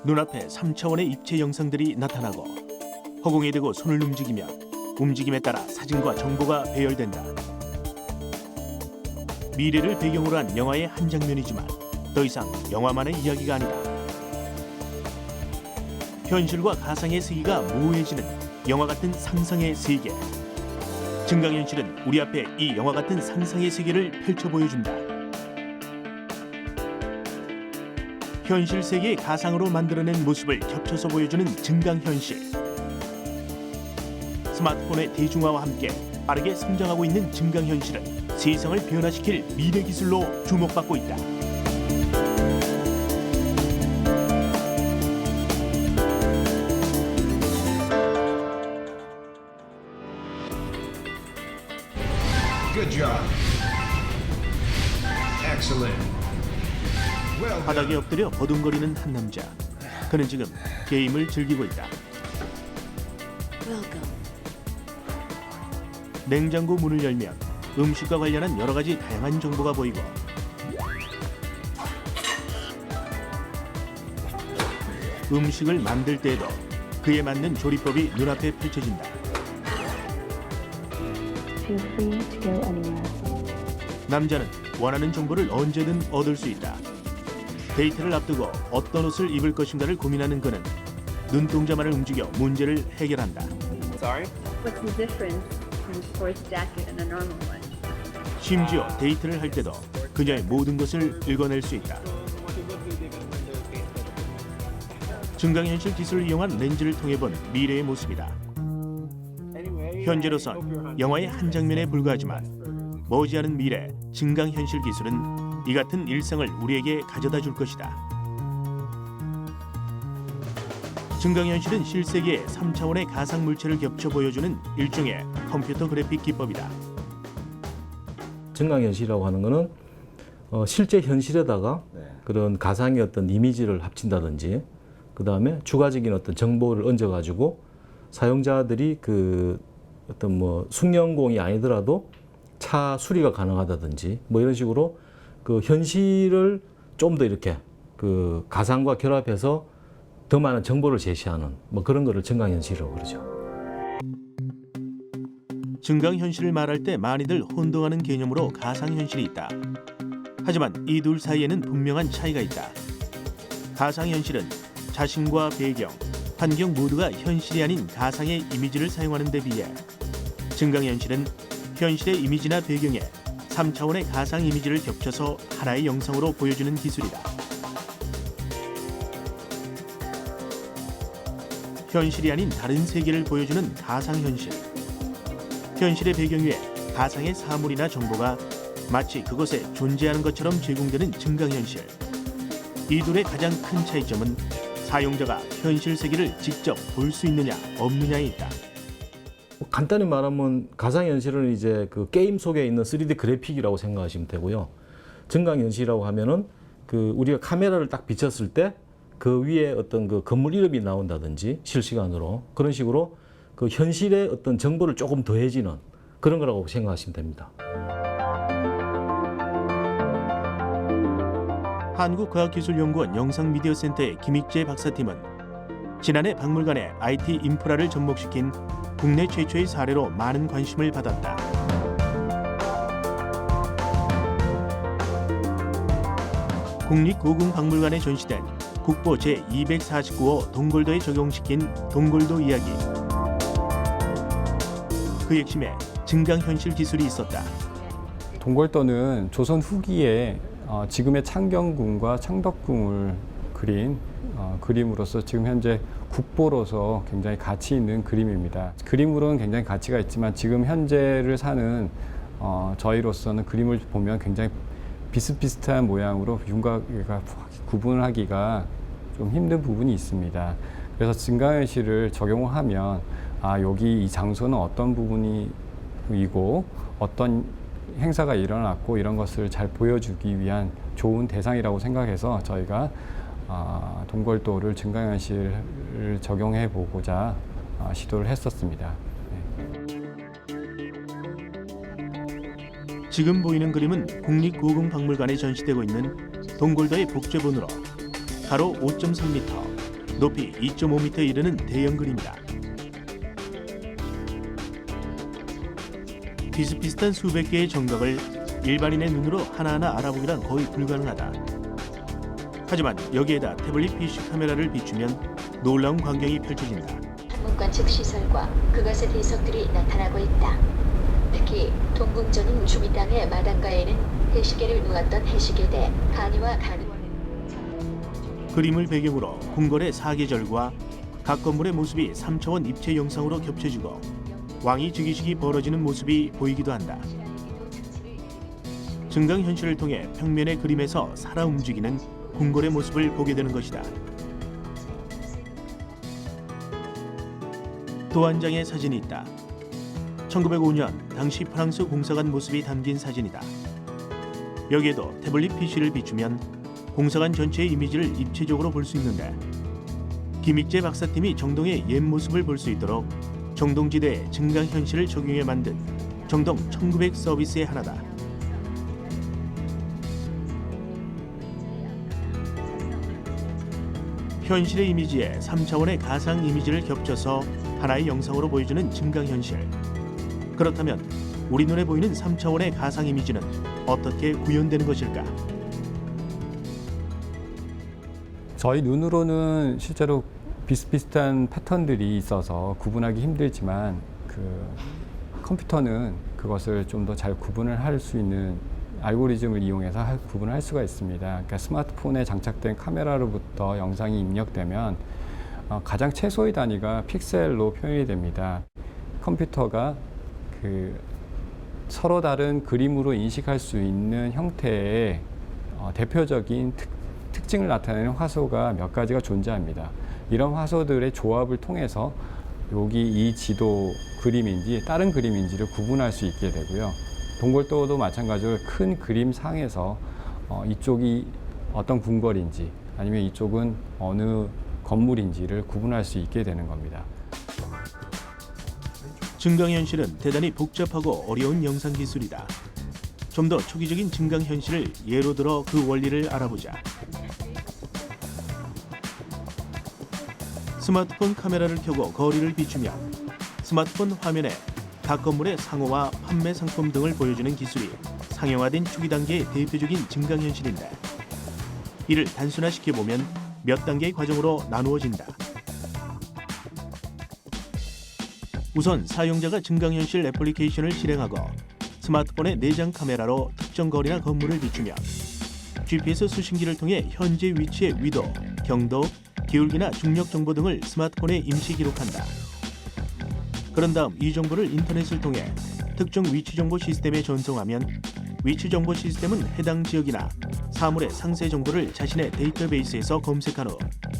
눈앞에 3차원의 입체 영상들이 나타나고 허공에 대고 손을 움직이면 움직임에 따라 사진과 정보가 배열된다. 미래를 배경으로 한 영화의 한 장면이지만 더 이상 영화만의 이야기가 아니다. 현실과 가상의 세계가 모호해지는 영화 같은 상상의 세계. 증강현실은 우리 앞에 이 영화 같은 상상의 세계를 펼쳐 보여준다. 현실 세계의 가상으로 만들어낸 모습을 겹쳐서 보여주는 증강현실. 스마트폰의 대중화와 함께 빠르게 성장하고 있는 증강현실은 세상을 변화시킬 미래 기술로 주목받고 있다. Good job. Excellent. Well 바닥에 done. 엎드려 버둥거리는 한 남자. 그는 지금 게임을 즐기고 있다. Welcome. 냉장고 문을 열면 음식과 관련한 여러 가지 다양한 정보가 보이고 음식을 만들 때에도 그에 맞는 조리법이 눈앞에 펼쳐진다. Feel free to go anywhere. 남자는 원하는 정보를 언제든 얻을 수 있다. 데이트를 앞두고 어떤 옷을 입을 것인가를 고민하는 그는 눈동자만을 움직여 문제를 해결한다. Sorry? What's the difference between a sports jacket and a normal one? 심지어 데이트를 할 때도 그녀의 모든 것을 읽어낼 수 있다. 증강현실 기술을 이용한 렌즈를 통해 본 미래의 모습이다. 현재로선 영화의 한 장면에 불과하지만 머지않은 미래 증강현실 기술은 이 같은 일상을 우리에게 가져다 줄 것이다. 증강현실은 실세계의 3차원의 가상물체를 겹쳐 보여주는 일종의 컴퓨터 그래픽 기법이다. 증강현실이라고 하는 것은 실제 현실에다가 그런 가상의 어떤 이미지를 합친다든지 그 다음에 추가적인 어떤 정보를 얹어가지고 사용자들이 그 어떤 뭐 숙련공이 아니더라도 차 수리가 가능하다든지 뭐 이런 식으로 그 현실을 좀 더 이렇게 그 가상과 결합해서 더 많은 정보를 제시하는 뭐 그런 거를 증강현실이라고 그러죠. 증강현실을 말할 때 많이들 혼동하는 개념으로 가상현실이 있다. 하지만 이 둘 사이에는 분명한 차이가 있다. 가상현실은 자신과 배경, 환경 모두가 현실이 아닌 가상의 이미지를 사용하는 데 비해 증강현실은 현실의 이미지나 배경에 3차원의 가상 이미지를 겹쳐서 하나의 영상으로 보여주는 기술이다. 현실이 아닌 다른 세계를 보여주는 가상현실. 현실의 배경 위에 가상의 사물이나 정보가 마치 그곳에 존재하는 것처럼 제공되는 증강현실. 이 둘의 가장 큰 차이점은 사용자가 현실 세계를 직접 볼 수 있느냐 없느냐에 있다. 간단히 말하면 가상현실은 이제 그 게임 속에 있는 3D 그래픽이라고 생각하시면 되고요. 증강현실이라고 하면은 그 우리가 카메라를 딱 비쳤을 때 그 위에 어떤 그 건물 이름이 나온다든지 실시간으로 그런 식으로 그 현실의 어떤 정보를 조금 더해지는 그런 거라고 생각하시면 됩니다. 한국과학기술연구원 영상미디어센터의 김익재 박사팀은 지난해 박물관의 IT 인프라를 접목시킨 국내 최초의 사례로 많은 관심을 받았다. 국립고궁박물관에 전시된 국보 제249호 동골도에 적용시킨 동골도 이야기. 그 핵심에 증강현실 기술이 있었다. 동골도는 조선 후기에 지금의 창경궁과 창덕궁을 그린 그림으로서 지금 현재 국보로서 굉장히 가치 있는 그림입니다. 그림으로는 굉장히 가치가 있지만 지금 현재를 사는 저희로서는 그림을 보면 굉장히 비슷비슷한 모양으로 윤곽을 구분을 하기가 좀 힘든 부분이 있습니다. 그래서 증강현실을 적용하면 여기 이 장소는 어떤 부분이고 어떤 행사가 일어났고 이런 것을 잘 보여주기 위한 좋은 대상이라고 생각해서 저희가 동골도를 증강현실을 적용해 보고자 시도를 했었습니다. 지금 보이는 그림은 국립고궁박물관에 전시되고 있는 동골도의 복제본으로 가로 5.3m, 높이 2.5m 이르는 대형 그림이다. 비슷비슷한 수백 개의 정각을 일반인의 눈으로 하나하나 알아보기란 거의 불가능하다. 하지만 여기에다 태블릿 PC 카메라를 비추면 놀라운 광경이 펼쳐진다. 문관측 시설과 그것의 대석들이 나타나고 있다. 특히 동궁전인 주미 땅의 마당가에는 해시계를 놓았던 해시계대 간이와 간이원은 그림을 배경으로 궁궐의 사계절과 각 건물의 모습이 3차원 입체 영상으로 겹쳐지고 왕이 즉위식이 벌어지는 모습이 보이기도 한다. 증강현실을 통해 평면의 그림에서 살아 움직이는 궁궐의 모습을 보게 되는 것이다. 또 한 장의 사진이 있다. 1905년 당시 프랑스 공사관 모습이 담긴 사진이다. 여기에도 태블릿 PC를 비추면 공사관 전체의 이미지를 입체적으로 볼 수 있는데 김익재 박사팀이 정동의 옛 모습을 볼 수 있도록 정동지대에 증강현실을 적용해 만든 정동 1900 서비스의 하나다. 현실의 이미지에 3차원의 가상 이미지를 겹쳐서 하나의 영상으로 보여주는 증강현실. 그렇다면 우리 눈에 보이는 3차원의 가상 이미지는 어떻게 구현되는 것일까? 저희 눈으로는 실제로 비슷비슷한 패턴들이 있어서 구분하기 힘들지만 컴퓨터는 그것을 좀 더 잘 구분을 할 수 있는 알고리즘을 이용해서 구분을 할 수가 있습니다. 그러니까 스마트폰에 장착된 카메라로부터 영상이 입력되면 가장 최소의 단위가 픽셀로 표현이 됩니다. 컴퓨터가 서로 다른 그림으로 인식할 수 있는 형태의 대표적인 특징을 나타내는 화소가 몇 가지가 존재합니다. 이런 화소들의 조합을 통해서 여기 이 지도 그림인지 다른 그림인지를 구분할 수 있게 되고요. 동굴도도 마찬가지로 큰 그림상에서 이쪽이 어떤 궁궐인지 아니면 이쪽은 어느 건물인지를 구분할 수 있게 되는 겁니다. 증강현실은 대단히 복잡하고 어려운 영상 기술이다. 좀 더 초기적인 증강현실을 예로 들어 그 원리를 알아보자. 스마트폰 카메라를 켜고 거리를 비추면 스마트폰 화면에 각 건물의 상호와 판매 상품 등을 보여주는 기술이 상용화된 초기 단계의 대표적인 증강현실인데 이를 단순화시켜보면 몇 단계의 과정으로 나누어진다. 우선 사용자가 증강현실 애플리케이션을 실행하고 스마트폰의 내장 카메라로 특정 거리나 건물을 비추면 GPS 수신기를 통해 현재 위치의 위도, 경도, 기울기나 중력 정보 등을 스마트폰에 임시 기록한다. 그런 다음 이 정보를 인터넷을 통해 특정 위치 정보 시스템에 전송하면 위치 정보 시스템은 해당 지역이나 사물의 상세 정보를 자신의 데이터베이스에서 검색한 후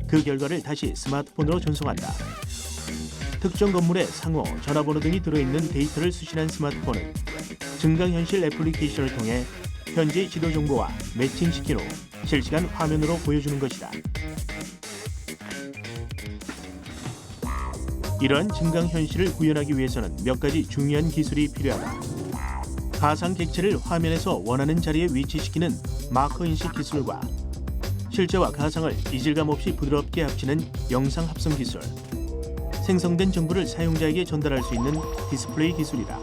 그 결과를 다시 스마트폰으로 전송한다. 특정 건물의 상호, 전화번호 등이 들어있는 데이터를 수신한 스마트폰은 증강현실 애플리케이션을 통해 현재 지도 정보와 매칭시킨 후 실시간 화면으로 보여주는 것이다. 이러한 증강현실을 구현하기 위해서는 몇 가지 중요한 기술이 필요하다. 가상 객체를 화면에서 원하는 자리에 위치시키는 마커 인식 기술과 실제와 가상을 이질감 없이 부드럽게 합치는 영상 합성 기술, 생성된 정보를 사용자에게 전달할 수 있는 디스플레이 기술이다.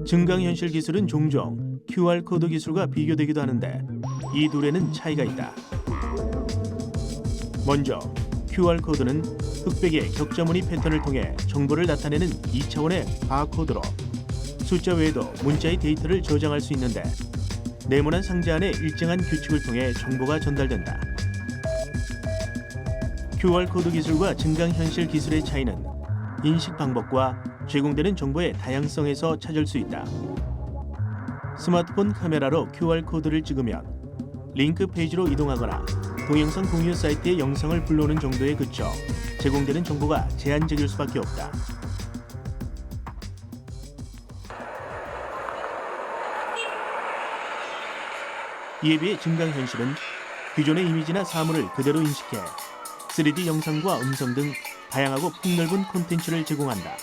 증강현실 기술은 종종 QR코드 기술과 비교되기도 하는데 이 둘에는 차이가 있다. 먼저 QR코드는 흑백의 격자무늬 패턴을 통해 정보를 나타내는 2차원의 바코드로 숫자 외에도 문자의 데이터를 저장할 수 있는데 네모난 상자 안에 일정한 규칙을 통해 정보가 전달된다. QR코드 기술과 증강현실 기술의 차이는 인식 방법과 제공되는 정보의 다양성에서 찾을 수 있다. 스마트폰 카메라로 QR코드를 찍으면 링크 페이지로 이동하거나 동영상 공유 사이트의 영상을 불러오는 정도에 그쳐 제공되는 정보가 제한적일 수밖에 없다. 이에 비해 증강현실은 기존의 이미지나 사물을 그대로 인식해 3D 영상과 음성 등 다양하고 폭넓은 콘텐츠를 제공한다.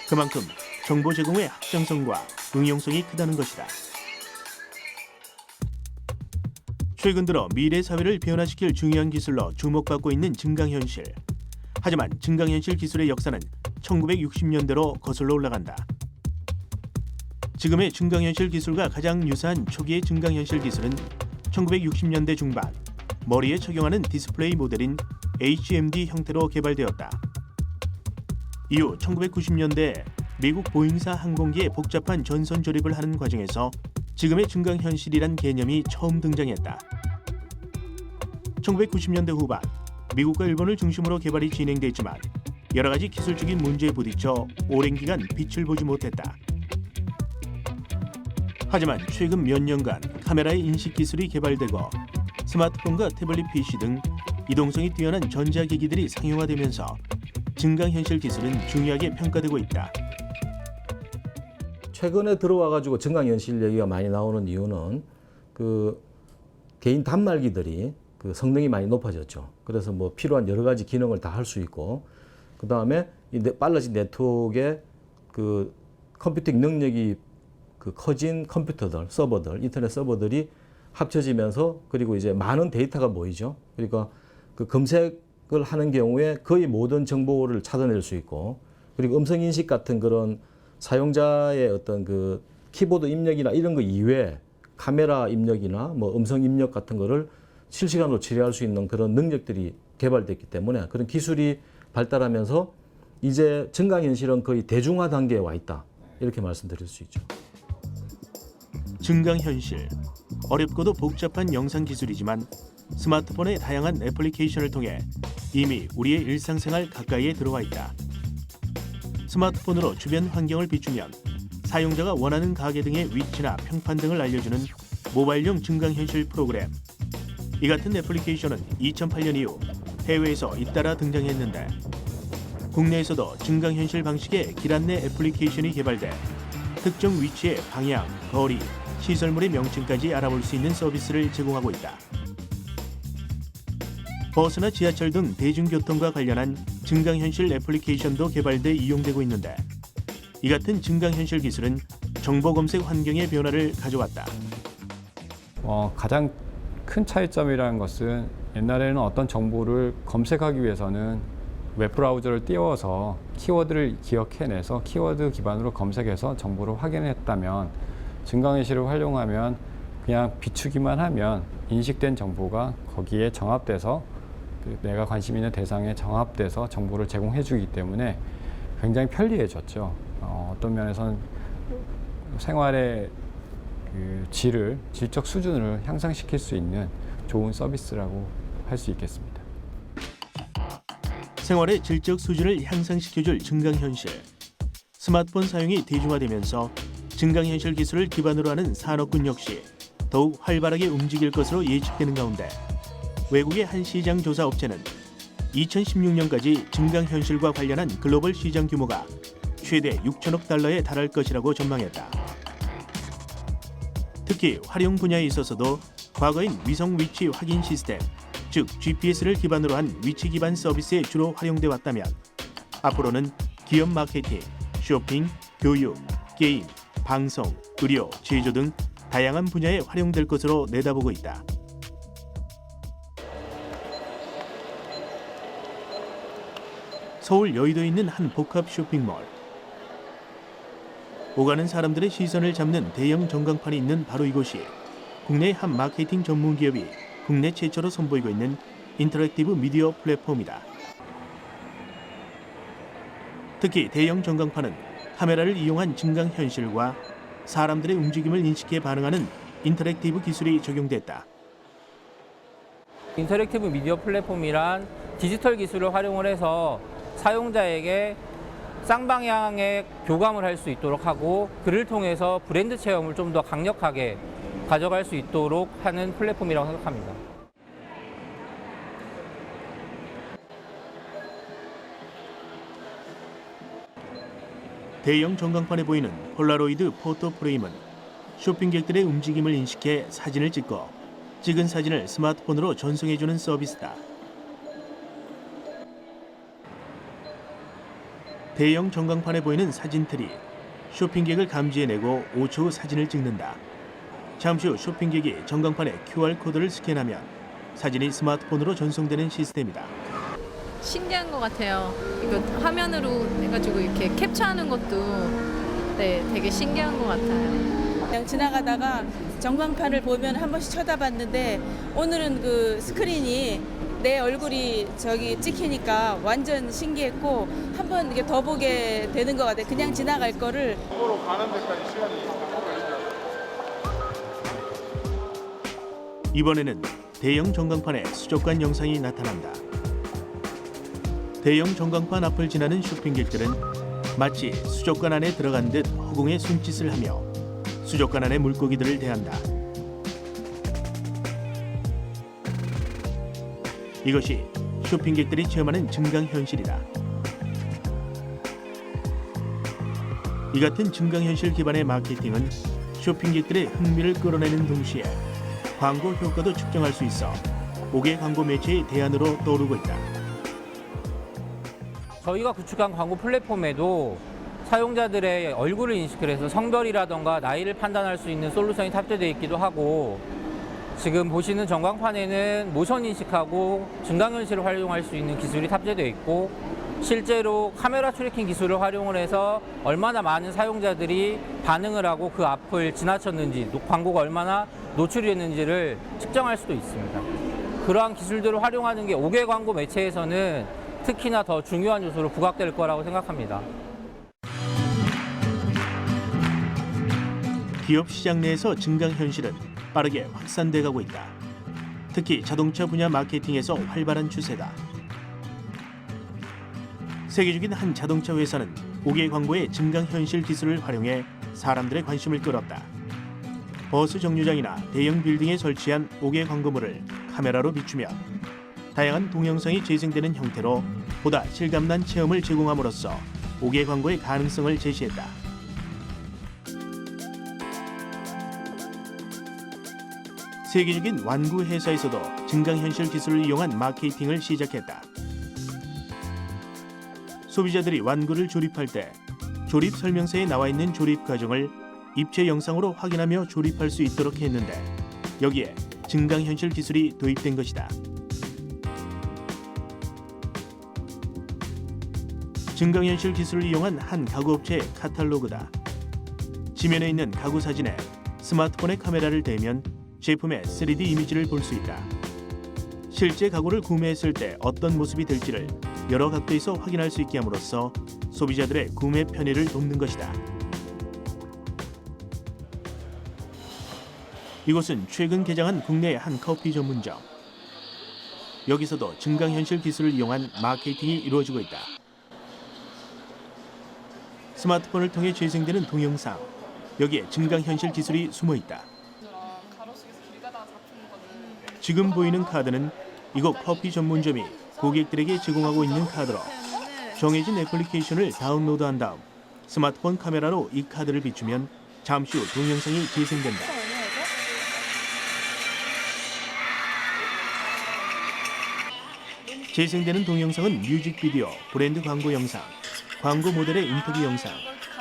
그만큼 정보 제공의 확장성과 응용성이 크다는 것이다. 최근 들어 미래 사회를 변화시킬 중요한 기술로 주목받고 있는 증강현실. 하지만 증강현실 기술의 역사는 1960년대로 거슬러 올라간다. 지금의 증강현실 기술과 가장 유사한 초기의 증강현실 기술은 1960년대 중반 머리에 적용하는 디스플레이 모델인 HMD 형태로 개발되었다. 이후 1990년대 미국 보잉사 항공기의 복잡한 전선 조립을 하는 과정에서 지금의 증강현실이란 개념이 처음 등장했다. 1990년대 후반 미국과 일본을 중심으로 개발이 진행됐지만 여러 가지 기술적인 문제에 부딪혀 오랜 기간 빛을 보지 못했다. 하지만 최근 몇 년간 카메라의 인식 기술이 개발되고 스마트폰과 태블릿 PC 등 이동성이 뛰어난 전자기기들이 상용화되면서 증강현실 기술은 중요하게 평가되고 있다. 최근에 들어와가지고 증강현실 얘기가 많이 나오는 이유는 그 개인 단말기들이 그 성능이 많이 높아졌죠. 그래서 뭐 필요한 여러 가지 기능을 다 할 수 있고, 그 다음에 이 빨라진 네트워크의 그 컴퓨팅 능력이 그 커진 컴퓨터들, 서버들, 인터넷 서버들이 합쳐지면서 그리고 이제 많은 데이터가 모이죠. 그러니까 그 검색을 하는 경우에 거의 모든 정보를 찾아낼 수 있고, 그리고 음성 인식 같은 그런 사용자의 어떤 그 키보드 입력이나 이런 거 이외에 카메라 입력이나 뭐 음성 입력 같은 거를 실시간으로 처리할 수 있는 그런 능력들이 개발됐기 때문에 그런 기술이 발달하면서 이제 증강현실은 거의 대중화 단계에 와 있다. 이렇게 말씀드릴 수 있죠. 증강현실, 어렵고도 복잡한 영상 기술이지만 스마트폰의 다양한 애플리케이션을 통해 이미 우리의 일상생활 가까이에 들어와 있다. 스마트폰으로 주변 환경을 비추면 사용자가 원하는 가게 등의 위치나 평판 등을 알려주는 모바일용 증강현실 프로그램. 이 같은 애플리케이션은 2008년 이후 해외에서 잇따라 등장했는데 국내에서도 증강현실 방식의 길 안내 애플리케이션이 개발돼 특정 위치의 방향, 거리, 시설물의 명칭까지 알아볼 수 있는 서비스를 제공하고 있다. 버스나 지하철 등 대중교통과 관련한 증강현실 애플리케이션도 개발돼 이용되고 있는데 이 같은 증강현실 기술은 정보 검색 환경의 변화를 가져왔다. 가장 큰 차이점이라는 것은 옛날에는 어떤 정보를 검색하기 위해서는 웹브라우저를 띄워서 키워드를 기억해내서 키워드 기반으로 검색해서 정보를 확인했다면 증강현실을 활용하면 그냥 비추기만 하면 인식된 정보가 거기에 정합돼서 내가 관심 있는 대상에 정합돼서 정보를 제공해 주기 때문에 굉장히 편리해졌죠. 어떤 면에서는 생활의 그 질적 수준을 향상시킬 수 있는 좋은 서비스라고 할 수 있겠습니다. 생활의 질적 수준을 향상시켜줄 증강현실. 스마트폰 사용이 대중화되면서 증강현실 기술을 기반으로 하는 산업군 역시 더욱 활발하게 움직일 것으로 예측되는 가운데 외국의 한 시장 조사 업체는 2016년까지 증강현실과 관련한 글로벌 시장 규모가 최대 6천억 달러에 달할 것이라고 전망했다. 특히 활용 분야에 있어서도 과거인 위성 위치 확인 시스템, 즉 GPS를 기반으로 한 위치 기반 서비스에 주로 활용돼 왔다면 앞으로는 기업 마케팅, 쇼핑, 교육, 게임, 방송, 의료, 제조 등 다양한 분야에 활용될 것으로 내다보고 있다. 서울 여의도에 있는 한 복합 쇼핑몰. 오가는 사람들의 시선을 잡는 대형 전광판이 있는 바로 이곳이 국내 한 마케팅 전문 기업이 국내 최초로 선보이고 있는 인터랙티브 미디어 플랫폼이다. 특히 대형 전광판은 카메라를 이용한 증강현실과 사람들의 움직임을 인식해 반응하는 인터랙티브 기술이 적용됐다. 인터랙티브 미디어 플랫폼이란 디지털 기술을 활용을 해서 사용자에게 쌍방향의 교감을 할 수 있도록 하고 그를 통해서 브랜드 체험을 좀 더 강력하게 가져갈 수 있도록 하는 플랫폼이라고 생각합니다. 대형 전광판에 보이는 폴라로이드 포토 프레임은 쇼핑객들의 움직임을 인식해 사진을 찍고 찍은 사진을 스마트폰으로 전송해주는 서비스다. 대형 전광판에 보이는 사진틀이 쇼핑객을 감지해내고 5초 후 사진을 찍는다. 잠시 후 쇼핑객이 전광판에 QR코드를 스캔하면 사진이 스마트폰으로 전송되는 시스템이다. 신기한 것 같아요. 이거 화면으로 해가지고 이렇게 캡처하는 것도 네, 되게 신기한 것 같아요. 그냥 지나가다가 전광판을 보면 한 번씩 쳐다봤는데 오늘은 그 스크린이 내 얼굴이 저기 찍히니까 완전 신기했고 한 번 이렇게 더 보게 되는 것 같아요. 그냥 지나갈 거를. 이번에는 대형 전광판에 수족관 영상이 나타난다. 대형 전광판 앞을 지나는 쇼핑객들은 마치 수족관 안에 들어간 듯 허공에 손짓을 하며 수족관 안의 물고기들을 대한다. 이것이 쇼핑객들이 체험하는 증강현실이다. 이 같은 증강현실 기반의 마케팅은 쇼핑객들의 흥미를 끌어내는 동시에 광고 효과도 측정할 수 있어 5개 광고 매체의 대안으로 떠오르고 있다. 저희가 구축한 광고 플랫폼에도 사용자들의 얼굴을 인식을 해서 성별이라던가 나이를 판단할 수 있는 솔루션이 탑재되어 있기도 하고, 지금 보시는 전광판에는 모션 인식하고 증강현실을 활용할 수 있는 기술이 탑재되어 있고, 실제로 카메라 트래킹 기술을 활용을 해서 얼마나 많은 사용자들이 반응을 하고 그 앞을 지나쳤는지, 광고가 얼마나 노출이 됐는지를 측정할 수도 있습니다. 그러한 기술들을 활용하는 게 5개 광고 매체에서는 특히나 더 중요한 요소로 부각될 거라고 생각합니다. 기업 시장 내에서 증강현실은 빠르게 확산돼 가고 있다. 특히 자동차 분야 마케팅에서 활발한 추세다. 세계적인 한 자동차 회사는 5개 광고의 증강현실 기술을 활용해 사람들의 관심을 끌었다. 버스 정류장이나 대형 빌딩에 설치한 5개 광고물을 카메라로 비추며 다양한 동영상이 재생되는 형태로 보다 실감난 체험을 제공함으로써 5개 광고의 가능성을 제시했다. 세계적인 완구 회사에서도 증강현실 기술을 이용한 마케팅을 시작했다. 소비자들이 완구를 조립할 때 조립 설명서에 나와 있는 조립 과정을 입체 영상으로 확인하며 조립할 수 있도록 했는데, 여기에 증강현실 기술이 도입된 것이다. 증강현실 기술을 이용한 한 가구업체의 카탈로그다. 지면에 있는 가구 사진에 스마트폰의 카메라를 대면 제품의 3D 이미지를 볼 수 있다. 실제 가구를 구매했을 때 어떤 모습이 될지를 여러 각도에서 확인할 수 있게 함으로써 소비자들의 구매 편의를 돕는 것이다. 이곳은 최근 개장한 국내의 한 커피 전문점. 여기서도 증강현실 기술을 이용한 마케팅이 이루어지고 있다. 스마트폰을 통해 재생되는 동영상, 여기에 증강현실 기술이 숨어 있다. 지금 보이는 카드는 이곳 커피 전문점이 고객들에게 제공하고 있는 카드로, 정해진 애플리케이션을 다운로드한 다음 스마트폰 카메라로 이 카드를 비추면 잠시 후 동영상이 재생된다. 재생되는 동영상은 뮤직비디오, 브랜드 광고 영상, 광고 모델의 인터뷰 영상,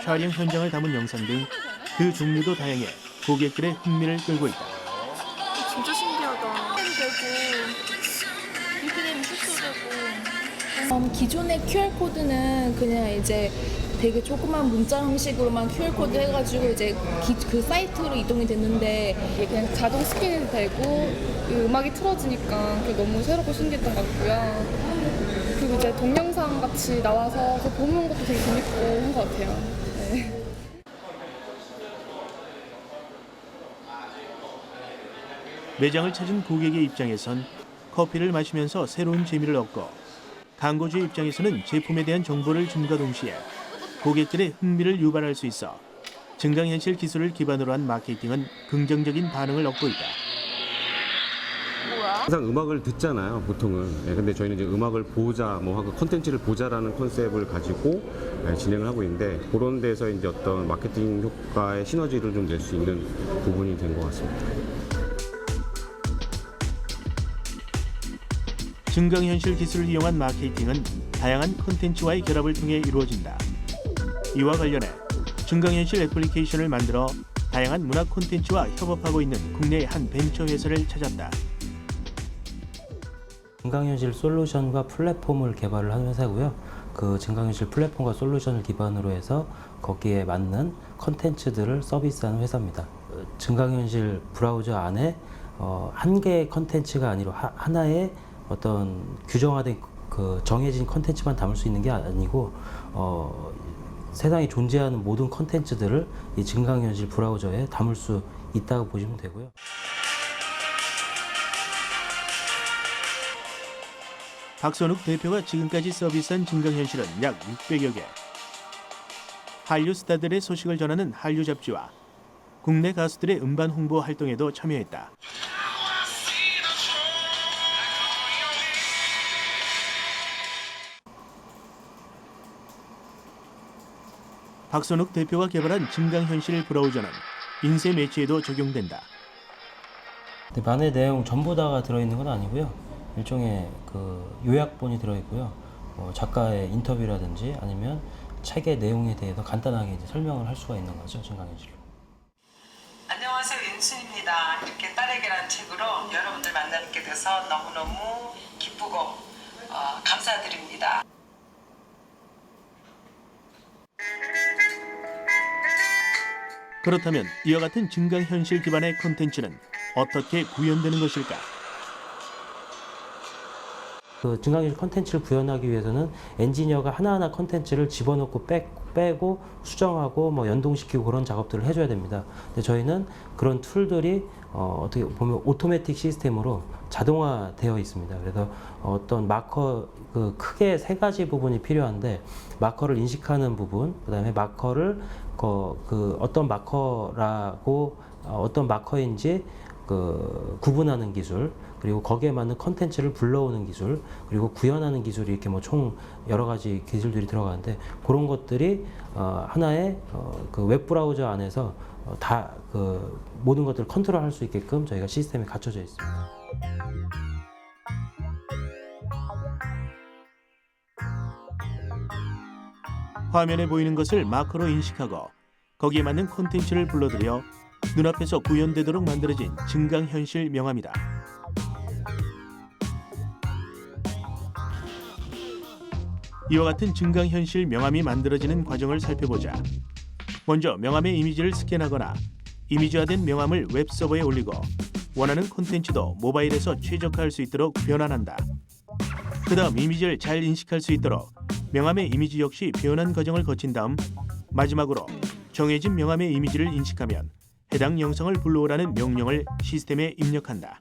촬영 현장을 담은 영상 등 그 종류도 다양해 고객들의 흥미를 끌고 있다. 진짜 신기하다. 이렇게 되면 실수되고. 기존의 QR코드는 그냥 이제 되게 조그만 문자 형식으로만 QR코드 해가지고 이제 그 사이트로 이동이 됐는데, 이게 그냥 자동 스캔이 되고 음악이 틀어지니까 그게 너무 새롭고 신기했던 것 같고요. 그리고 이제 동영상 같이 나와서 그거 보는 것도 되게 재밌고 한 것 같아요. 네. 매장을 찾은 고객의 입장에선 커피를 마시면서 새로운 재미를 얻고, 광고주의 입장에서는 제품에 대한 정보를 줌과 동시에 고객들의 흥미를 유발할 수 있어 증강현실 기술을 기반으로 한 마케팅은 긍정적인 반응을 얻고 있다. 항상 음악을 듣잖아요, 보통은. 근데 저희는 이제 음악을 보자, 하고 콘텐츠를 보자라는 컨셉을 가지고 진행을 하고 있는데, 그런 데서 이제 어떤 마케팅 효과의 시너지를 좀 낼 수 있는 부분이 된 것 같습니다. 증강현실 기술을 이용한 마케팅은 다양한 콘텐츠와의 결합을 통해 이루어진다. 이와 관련해 증강현실 애플리케이션을 만들어 다양한 문화 콘텐츠와 협업하고 있는 국내의 한 벤처 회사를 찾았다. 증강현실 솔루션과 플랫폼을 개발을 한 회사고요. 그 증강현실 플랫폼과 솔루션을 기반으로 해서 거기에 맞는 컨텐츠들을 서비스하는 회사입니다. 증강현실 브라우저 안에 한 개의 컨텐츠가 아니라 하나의 어떤 규정화된 그 정해진 컨텐츠만 담을 수 있는 게 아니고 세상에 존재하는 모든 컨텐츠들을 이 증강현실 브라우저에 담을 수 있다고 보시면 되고요. 박선욱 대표가 지금까지 서비스한 증강현실은 약 600여 개. 한류 스타들의 소식을 전하는 한류 잡지와 국내 가수들의 음반 홍보 활동에도 참여했다. 박선욱 대표가 개발한 증강현실 브라우저는 인쇄 매체에도 적용된다. 안에 내용 전부 다가 들어있는 건 아니고요. 일종의 그 요약본이 들어있고요. 작가의 인터뷰라든지 아니면 책의 내용에 대해서 간단하게 이제 설명을 할 수가 있는 거죠, 증강현실로. 안녕하세요, 윤수입니다. 이렇게 딸에게라는 책으로 여러분들 만나뵙게 돼서 너무너무 기쁘고 감사드립니다. 그렇다면 이와 같은 증강현실 기반의 콘텐츠는 어떻게 구현되는 것일까? 그 증강현실 컨텐츠를 구현하기 위해서는 엔지니어가 하나하나 컨텐츠를 집어넣고 빼고 수정하고 뭐 연동시키고 그런 작업들을 해줘야 됩니다. 근데 저희는 그런 툴들이 어떻게 보면 오토매틱 시스템으로 자동화되어 있습니다. 그래서 어떤 마커 그 크게 세 가지 부분이 필요한데 마커를 인식하는 부분, 그다음에 마커를 그 어떤 마커라고 어떤 마커인지 그 구분하는 기술, 그리고 거기에 맞는 컨텐츠를 불러오는 기술, 그리고 구현하는 기술이 이렇게 뭐 총 여러 가지 기술들이 들어가는데 그런 것들이 하나의 그 웹브라우저 안에서 다 그 모든 것들을 컨트롤할 수 있게끔 저희가 시스템이 갖춰져 있습니다. 화면에 보이는 것을 마커로 인식하고 거기에 맞는 콘텐츠를 불러들여 눈앞에서 구현되도록 만들어진 증강현실 명함이다. 이와 같은 증강현실 명함이 만들어지는 과정을 살펴보자. 먼저 명함의 이미지를 스캔하거나 이미지화된 명함을 웹서버에 올리고 원하는 콘텐츠도 모바일에서 최적화할 수 있도록 변환한다. 그 다음 이미지를 잘 인식할 수 있도록 명함의 이미지 역시 변환 과정을 거친 다음 마지막으로 정해진 명함의 이미지를 인식하면 해당 영상을 불러오라는 명령을 시스템에 입력한다.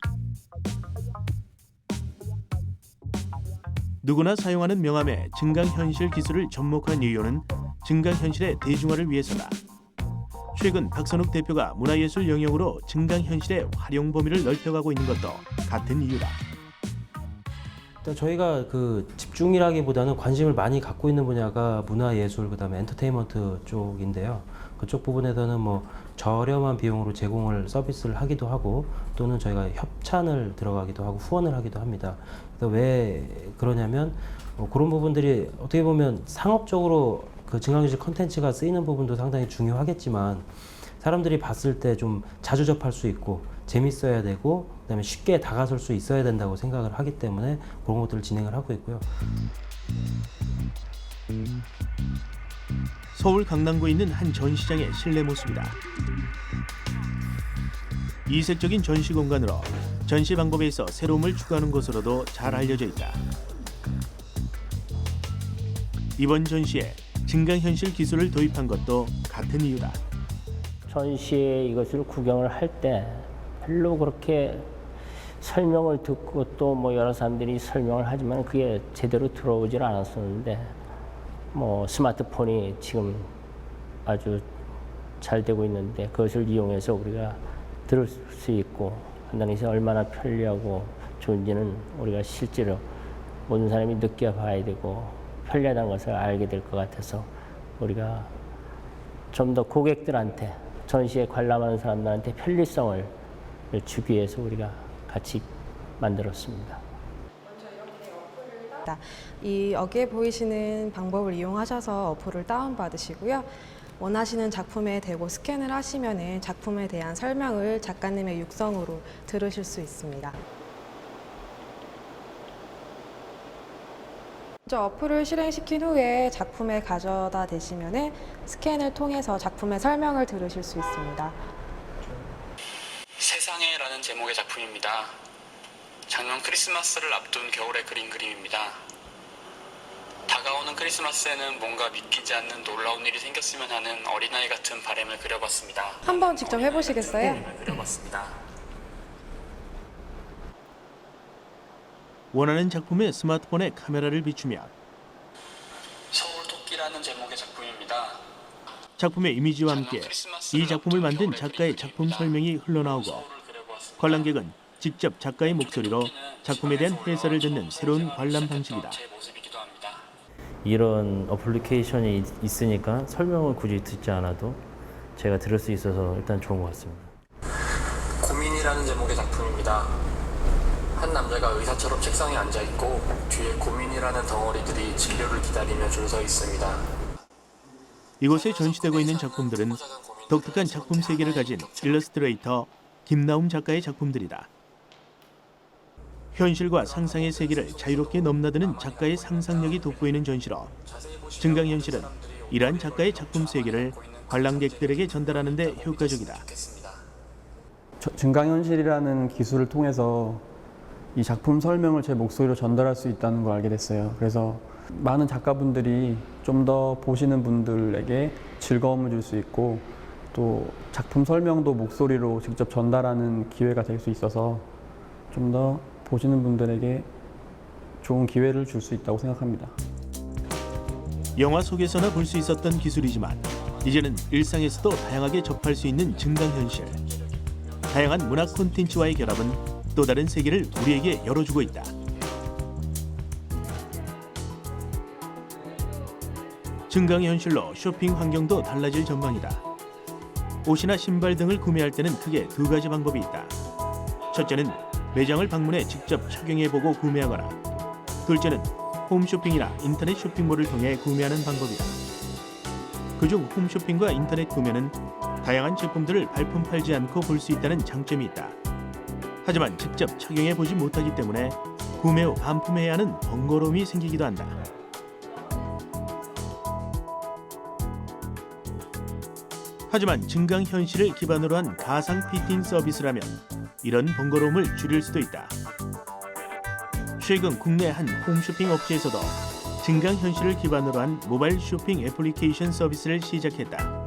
누구나 사용하는 명함에 증강현실 기술을 접목한 이유는 증강현실의 대중화를 위해서다. 최근 박선욱 대표가 문화예술 영역으로 증강현실의 활용 범위를 넓혀가고 있는 것도 같은 이유다. 일단 저희가 그 집중이라기보다는 관심을 많이 갖고 있는 분야가 문화예술, 그다음에 엔터테인먼트 쪽인데요. 그쪽 부분에서는 뭐 저렴한 비용으로 제공을 서비스를 하기도 하고 또는 저희가 협찬을 들어가기도 하고 후원을 하기도 합니다. 그래서 왜 그러냐면 그런 부분들이 어떻게 보면 상업적으로 그 증강현실 컨텐츠가 쓰이는 부분도 상당히 중요하겠지만 사람들이 봤을 때 좀 자주 접할 수 있고 재밌어야 되고 그다음에 쉽게 다가설 수 있어야 된다고 생각을 하기 때문에 그런 것들을 진행을 하고 있고요. 서울 강남구에 있는 한 전시장의 실내 모습이다. 이색적인 전시 공간으로 전시 방법에 있어 새로움을 추구하는 것으로도 잘 알려져 있다. 이번 전시에 증강현실 기술을 도입한 것도 같은 이유다. 전시에 이것을 구경을 할 때 별로 그렇게 설명을 듣고 또 뭐 여러 사람들이 설명을 하지만 그게 제대로 들어오질 않았었는데 뭐 스마트폰이 지금 아주 잘 되고 있는데 그것을 이용해서 우리가 들을 수 있고 한다는 것이 얼마나 편리하고 좋은지는 우리가 실제로 모든 사람이 느껴봐야 되고 편리하다는 것을 알게 될 것 같아서 우리가 좀 더 고객들한테 전시에 관람하는 사람들한테 편리성을 주기 위해서 우리가 같이 만들었습니다. 여기에 보이시는 방법을 이용하셔서 어플을 다운받으시고요. 원하시는 작품에 대고 스캔을 하시면 작품에 대한 설명을 작가님의 육성으로 들으실 수 있습니다. 먼저 어플을 실행시킨 후에 작품에 가져다 대시면 스캔을 통해서 작품의 설명을 들으실 수 있습니다. 세상에라는 제목의 작품입니다. 작년 크리스마스를 앞둔 겨울에 그린 그림입니다. 다가오는 크리스마스에는 뭔가 믿기지 않는 놀라운 일이 생겼으면 하는 어린아이 같은 바람을 그려봤습니다. 한번 직접 해보시겠어요? 그려봤습니다. 원하는 작품에 스마트폰에 카메라를 비추면 서울 토끼라는 제목의 작품입니다. 작품의 이미지와 함께 이 작품을 만든 작가의 작품 설명이 흘러나오고 관람객은 직접 작가의 목소리로 작품에 대한 해설을 듣는 새로운 관람 방식이다. 이런 어플리케이션이 있으니까 설명을 굳이 듣지 않아도 제가 들을 수 있어서 일단 좋은 것 같습니다. 고민이라는 제목의 작품입니다. 한 남자가 의사처럼 책상에 앉아있고 뒤에 고민이라는 덩어리들이 진료를 기다리며 줄 서 있습니다. 이곳에 전시되고 있는 작품들은 독특한 작품 세계를 가진 일러스트레이터 김나움 작가의 작품들이다. 현실과 상상의 세계를 자유롭게 넘나드는 작가의 상상력이 돋보이는 전시로 증강현실은 이러한 작가의 작품 세계를 관람객들에게 전달하는 데 효과적이다. 증강현실이라는 기술을 통해서 이 작품 설명을 제 목소리로 전달할 수 있다는 걸 알게 됐어요. 그래서 많은 작가분들이 좀 더 보시는 분들에게 즐거움을 줄 수 있고 또 작품 설명도 목소리로 직접 전달하는 기회가 될 수 있어서 좀 더 보시는 분들에게 좋은 기회를 줄 수 있다고 생각합니다. 영화 속에서나 볼 수 있었던 기술이지만 이제는 일상에서도 다양하게 접할 수 있는 증강현실. 다양한 문화 콘텐츠와의 결합은 또 다른 세계를 우리에게 열어주고 있다. 증강현실로 쇼핑 환경도 달라질 전망이다. 옷이나 신발 등을 구매할 때는 크게 두 가지 방법이 있다. 첫째는 매장을 방문해 직접 착용해보고 구매하거나, 둘째는 홈쇼핑이나 인터넷 쇼핑몰을 통해 구매하는 방법이다. 그중 홈쇼핑과 인터넷 구매는 다양한 제품들을 발품 팔지 않고 볼 수 있다는 장점이 있다. 하지만 직접 착용해보지 못하기 때문에 구매 후 반품해야 하는 번거로움이 생기기도 한다. 하지만 증강현실을 기반으로 한 가상 피팅 서비스라면 이런 번거로움을 줄일 수도 있다. 최근 국내 한 홈쇼핑 업체에서도 증강현실을 기반으로 한 모바일 쇼핑 애플리케이션 서비스를 시작했다.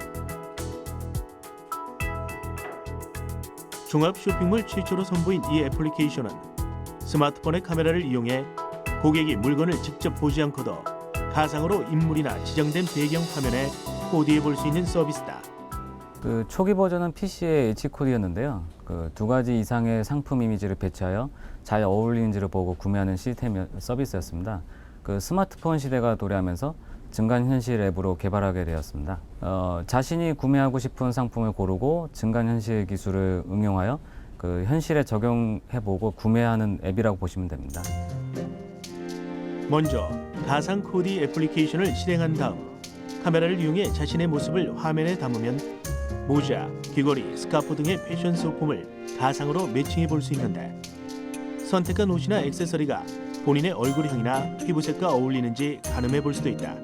종합 쇼핑몰 최초로 선보인 이 애플리케이션은 스마트폰의 카메라를 이용해 고객이 물건을 직접 보지 않고도 가상으로 인물이나 지정된 배경 화면에 코디해 볼 수 있는 서비스다. 그 초기 버전은 PC의 H코드였는데요. 그 두 가지 이상의 상품 이미지를 배치하여 잘 어울리는지를 보고 구매하는 시스템 서비스였습니다. 그 스마트폰 시대가 도래하면서 증강현실 앱으로 개발하게 되었습니다. 자신이 구매하고 싶은 상품을 고르고 증강현실 기술을 응용하여 그 현실에 적용해보고 구매하는 앱이라고 보시면 됩니다. 먼저 가상 코디 애플리케이션을 실행한 다음 카메라를 이용해 자신의 모습을 화면에 담으면 모자, 귀걸이, 스카프 등의 패션 소품을 가상으로 매칭해 볼 수 있는데 선택한 옷이나 액세서리가 본인의 얼굴형이나 피부색과 어울리는지 가늠해 볼 수도 있다.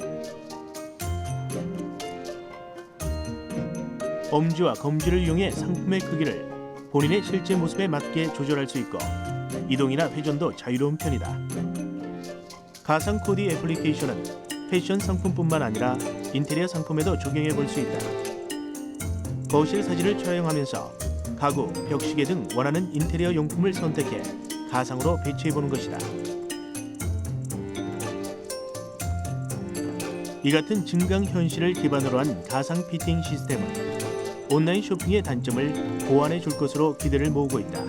엄지와 검지를 이용해 상품의 크기를 본인의 실제 모습에 맞게 조절할 수 있고 이동이나 회전도 자유로운 편이다. 가상 코디 애플리케이션은 패션 상품뿐만 아니라 인테리어 상품에도 적용해 볼 수 있다. 거실 사진을 촬영하면서 가구, 벽시계 등 원하는 인테리어 용품을 선택해 가상으로 배치해 보는 것이다. 이 같은 증강현실을 기반으로 한 가상 피팅 시스템은 온라인 쇼핑의 단점을 보완해 줄 것으로 기대를 모으고 있다.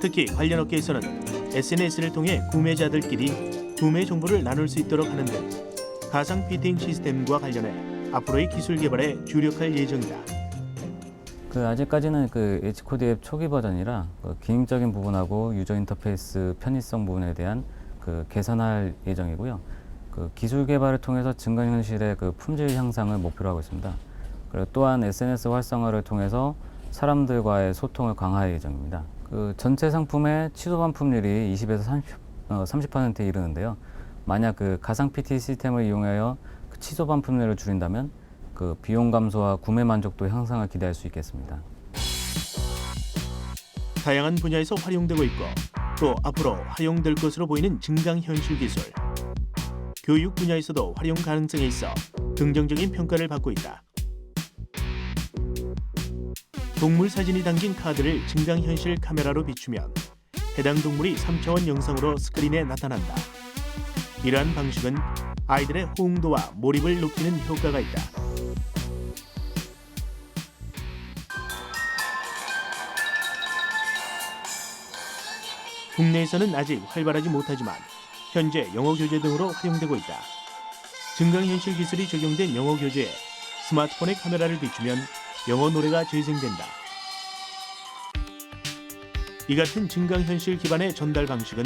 특히 관련 업계에서는 SNS를 통해 구매자들끼리 구매 정보를 나눌 수 있도록 하는 등 가상 피팅 시스템과 관련해 앞으로의 기술 개발에 주력할 예정이다. 아직까지는 그 H코드 앱 초기 버전이라 기능적인 부분하고 유저 인터페이스 편의성 부분에 대한 개선할 예정이고요. 기술 개발을 통해서 증강현실의 품질 향상을 목표로 하고 있습니다. 그리고 또한 SNS 활성화를 통해서 사람들과의 소통을 강화할 예정입니다. 그 전체 상품의 취소 반품률이 20에서 30%에 이르는데요. 만약 그 가상 PT 시스템을 이용하여 그 취소 반품률을 줄인다면 그 비용 감소와 구매 만족도 향상을 기대할 수 있겠습니다. 다양한 분야에서 활용되고 있고 또 앞으로 활용될 것으로 보이는 증강현실 기술. 교육 분야에서도 활용 가능성이 있어 긍정적인 평가를 받고 있다. 동물 사진이 담긴 카드를 증강현실 카메라로 비추면 해당 동물이 3차원 영상으로 스크린에 나타난다. 이러한 방식은 아이들의 호응도와 몰입을 높이는 효과가 있다. 국내에서는 아직 활발하지 못하지만 현재 영어 교재 등으로 활용되고 있다. 증강현실 기술이 적용된 영어 교재에 스마트폰의 카메라를 비추면 영어 노래가 재생된다. 이 같은 증강현실 기반의 전달 방식은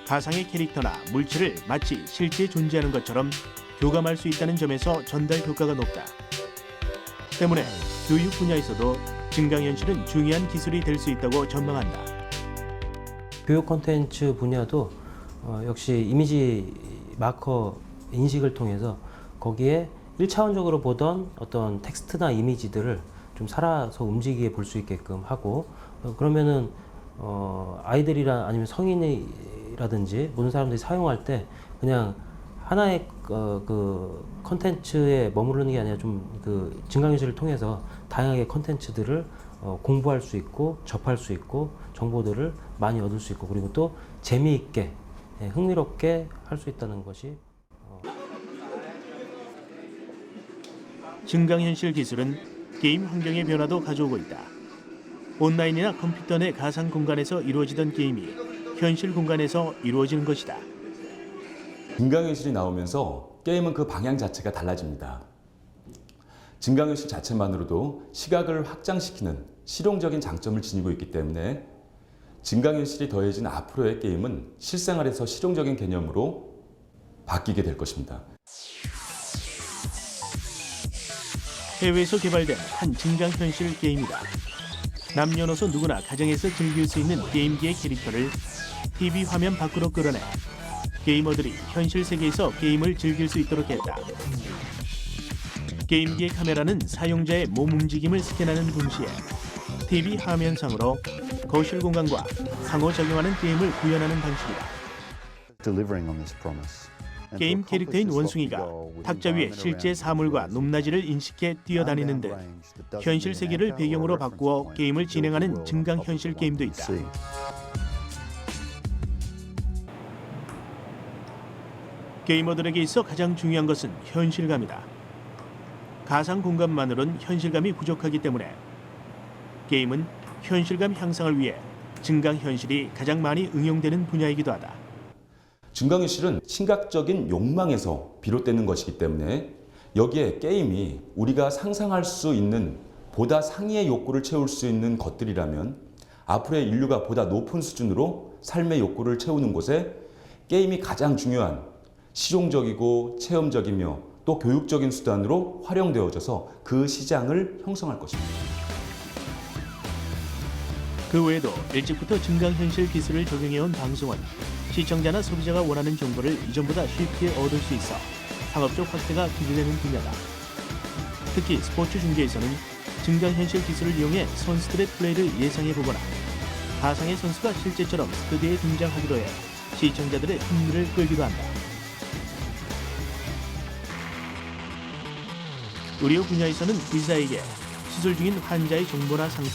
가상의 캐릭터나 물체를 마치 실제 존재하는 것처럼 교감할 수 있다는 점에서 전달 효과가 높다. 때문에 교육 분야에서도 증강현실은 중요한 기술이 될 수 있다고 전망한다. 교육 콘텐츠 분야도 역시 이미지 마커 인식을 통해서 거기에 1차원적으로 보던 어떤 텍스트나 이미지들을 좀 살아서 움직이게 볼 수 있게끔 하고 그러면은 아이들이나 아니면 성인이라든지 모든 사람들이 사용할 때 그냥 하나의 그 컨텐츠에 머무르는 게 아니라 좀 그 증강현실을 통해서 다양하게 컨텐츠들을 공부할 수 있고 접할 수 있고 정보들을 많이 얻을 수 있고 그리고 또 재미있게 흥미롭게 할 수 있다는 것이 증강현실 기술은 게임 환경의 변화도 가져오고 있다. 온라인이나 컴퓨터 내 가상 공간에서 이루어지던 게임이 현실 공간에서 이루어지는 것이다. 증강현실이 나오면서 게임은 그 방향 자체가 달라집니다. 증강현실 자체만으로도 시각을 확장시키는 실용적인 장점을 지니고 있기 때문에 증강현실이 더해진 앞으로의 게임은 실생활에서 실용적인 개념으로 바뀌게 될 것입니다. 해외에서 개발된 한 증강현실 게임이다. 남녀노소 누구나 가정에서 즐길 수 있는 게임기의 캐릭터를 TV 화면 밖으로 끌어내 게이머들이 현실 세계에서 게임을 즐길 수 있도록 했다. 게임기의 카메라는 사용자의 몸 움직임을 스캔하는 동시에 TV 화면상으로 거실 공간과 상호작용하는 게임을 구현하는 방식이다. 게임 캐릭터인 원숭이가 탁자 위에 실제 사물과 높낮이를 인식해 뛰어다니는 듯 현실 세계를 배경으로 바꾸어 게임을 진행하는 증강현실 게임도 있다. 게이머들에게 있어 가장 중요한 것은 현실감이다. 가상 공간만으론 현실감이 부족하기 때문에 게임은 현실감 향상을 위해 증강현실이 가장 많이 응용되는 분야이기도 하다. 증강현실은 시각적인 욕망에서 비롯되는 것이기 때문에 여기에 게임이 우리가 상상할 수 있는 보다 상위의 욕구를 채울 수 있는 것들이라면 앞으로의 인류가 보다 높은 수준으로 삶의 욕구를 채우는 곳에 게임이 가장 중요한 실용적이고 체험적이며 또 교육적인 수단으로 활용되어져서 그 시장을 형성할 것입니다. 그 외에도 일찍부터 증강현실 기술을 적용해온 방송은 시청자나 소비자가 원하는 정보를 이전보다 쉽게 얻을 수 있어 상업적 확대가 기대되는 분야다. 특히 스포츠 중계에서는 증강현실 기술을 이용해 선수들의 플레이를 예상해보거나 가상의 선수가 실제처럼 스튜디오에 등장하기도 해 시청자들의 흥미를 끌기도 한다. 의료 분야에서는 의사에게 수술 중인 환자의 정보나 상태,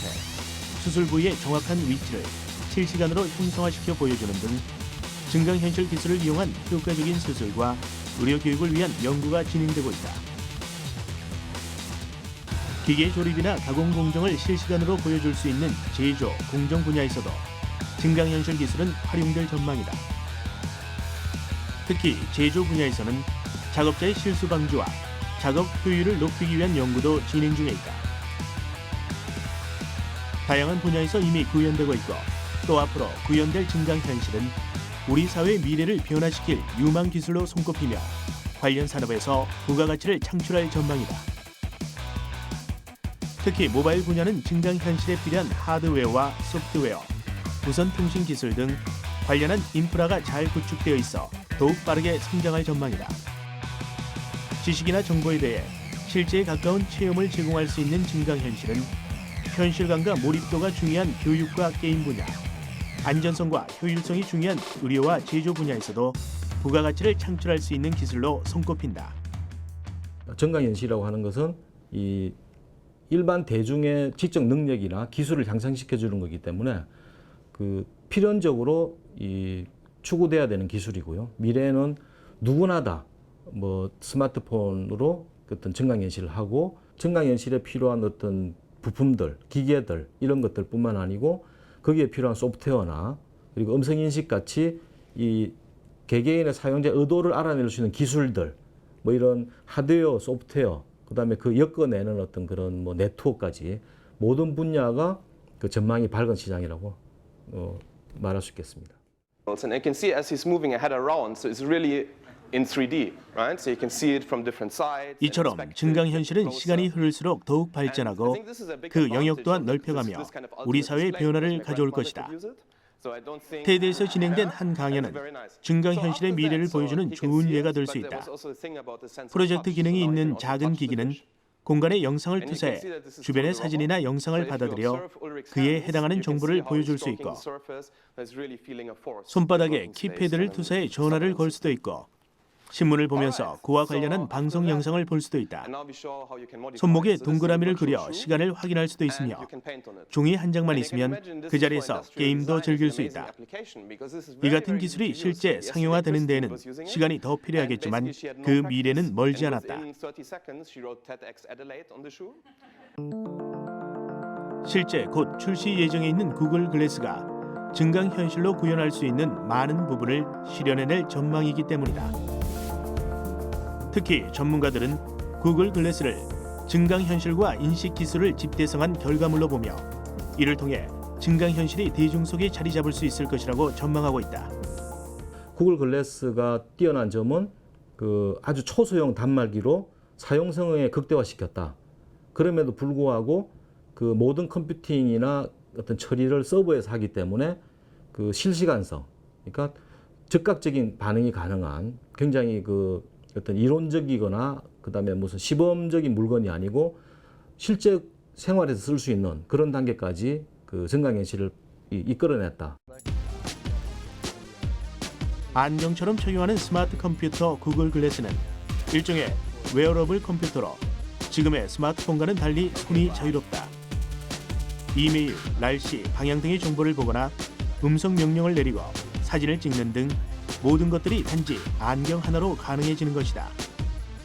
수술 부위의 정확한 위치를 실시간으로 형상화시켜 보여주는 등 증강현실 기술을 이용한 효과적인 수술과 의료 교육을 위한 연구가 진행되고 있다. 기계 조립이나 가공 공정을 실시간으로 보여줄 수 있는 제조, 공정 분야에서도 증강현실 기술은 활용될 전망이다. 특히 제조 분야에서는 작업자의 실수 방지와 작업 효율을 높이기 위한 연구도 진행 중에 있다. 다양한 분야에서 이미 구현되고 있고 또 앞으로 구현될 증강현실은 우리 사회의 미래를 변화시킬 유망 기술로 손꼽히며 관련 산업에서 부가가치를 창출할 전망이다. 특히 모바일 분야는 증강현실에 필요한 하드웨어와 소프트웨어, 무선통신 기술 등 관련한 인프라가 잘 구축되어 있어 더욱 빠르게 성장할 전망이다. 지식이나 정보에 대해 실제에 가까운 체험을 제공할 수 있는 증강현실은 현실감과 몰입도가 중요한 교육과 게임 분야, 안전성과 효율성이 중요한 의료와 제조 분야에서도 부가가치를 창출할 수 있는 기술로 손꼽힌다. 증강현실이라고 하는 것은 이 일반 대중의 지적 능력이나 기술을 향상시켜 주는 거기 때문에 그 필연적으로 이 추구돼야 되는 기술이고요. 미래에는 누구나 다 뭐 스마트폰으로 어떤 증강현실을 하고 증강현실에 필요한 어떤 부품들, 기계들 이런 것들뿐만 아니고 거기에 필요한 소프트웨어나 그리고 음성인식 같이 이 개개인의 사용자 의도를 알아낼 수 있는 기술들, 뭐 이런 하드웨어, 소프트웨어, 그다음에 그 엮어내는 어떤 그런 뭐 네트워크까지 모든 분야가 그 전망이 밝은 시장이라고 말할 수 있겠습니다. And you can see as he's moving ahead around, so it's really in 3D, right? So you can see it from different sides. 이처럼 증강현실은 시간이 흐를수록 더욱 발전하고 그 영역 또한 넓혀가며 우리 사회의 변화를 가져올 것이다. 테드에서 진행된 한 강연은 증강현실의 미래를 보여주는 좋은 예가 될 수 있다. 프로젝트 기능이 있는 작은 기기는 공간에 영상을 투사해 주변의 사진이나 영상을 받아들여 그에 해당하는 정보를 보여줄 수 있고, 손바닥에 키패드를 투사해 전화를 걸 수도 있고, 신문을 보면서 그와 관련한 방송 영상을 볼 수도 있다. 손목에 동그라미를 그려 시간을 확인할 수도 있으며 종이 한 장만 있으면 그 자리에서 게임도 즐길 수 있다. 이 같은 기술이 실제 상용화되는 데에는 시간이 더 필요하겠지만 그 미래는 멀지 않았다. 실제 곧 출시 예정에 있는 구글 글래스가 증강현실로 구현할 수 있는 많은 부분을 실현해낼 전망이기 때문이다. 특히 전문가들은 구글 글래스를 증강현실과 인식기술을 집대성한 결과물로 보며 이를 통해 증강현실이 대중 속에 자리 잡을 수 있을 것이라고 전망하고 있다. 구글 글래스가 뛰어난 점은 그 아주 초소형 단말기로 사용성을 극대화시켰다. 그럼에도 불구하고 그 모든 컴퓨팅이나 어떤 처리를 서버에서 하기 때문에 그 실시간성, 그러니까 즉각적인 반응이 가능한 굉장히 그 어떤 이론적이거나 그다음에 무슨 시범적인 물건이 아니고 실제 생활에서 쓸 수 있는 그런 단계까지 그 증강현실을 이끌어냈다. 안경처럼 착용하는 스마트 컴퓨터 구글 글래스는 일종의 웨어러블 컴퓨터로 지금의 스마트폰과는 달리 손이 자유롭다. 이메일, 날씨, 방향 등의 정보를 보거나 음성 명령을 내리고 사진을 찍는 등 모든 것들이 단지 안경 하나로 가능해지는 것이다.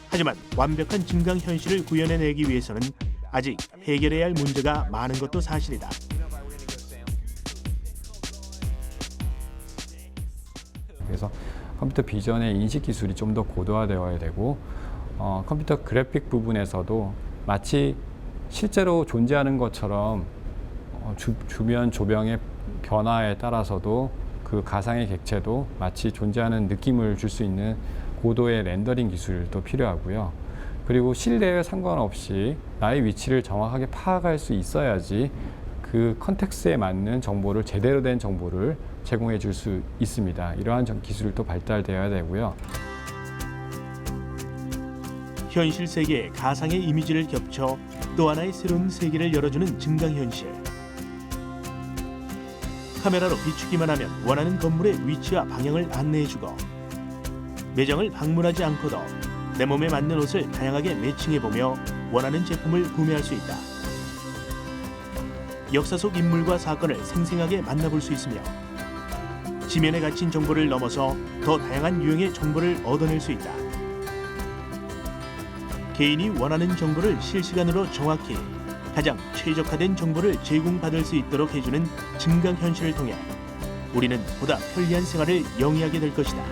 하지만 완벽한 증강현실을 구현해내기 위해서는 아직 해결해야 할 문제가 많은 것도 사실이다. 그래서 컴퓨터 비전의 인식 기술이 좀 더 고도화되어야 되고 컴퓨터 그래픽 부분에서도 마치 실제로 존재하는 것처럼 주변 조명의 변화에 따라서도 그 가상의 객체도 마치 존재하는 느낌을 줄 수 있는 고도의 렌더링 기술도 필요하고요. 그리고 실내에 상관없이 나의 위치를 정확하게 파악할 수 있어야지 그 컨텍스트에 맞는 정보를 제대로 된 정보를 제공해 줄 수 있습니다. 이러한 기술도 발달되어야 되고요. 현실 세계에 가상의 이미지를 겹쳐 또 하나의 새로운 세계를 열어주는 증강현실. 카메라로 비추기만 하면 원하는 건물의 위치와 방향을 안내해주고 매장을 방문하지 않고도 내 몸에 맞는 옷을 다양하게 매칭해보며 원하는 제품을 구매할 수 있다. 역사 속 인물과 사건을 생생하게 만나볼 수 있으며 지면에 갇힌 정보를 넘어서 더 다양한 유형의 정보를 얻어낼 수 있다. 개인이 원하는 정보를 실시간으로 정확히 가장 최적화된 정보를 제공받을 수 있도록 해주는 증강현실을 통해 우리는 보다 편리한 생활을 영위하게 될 것이다.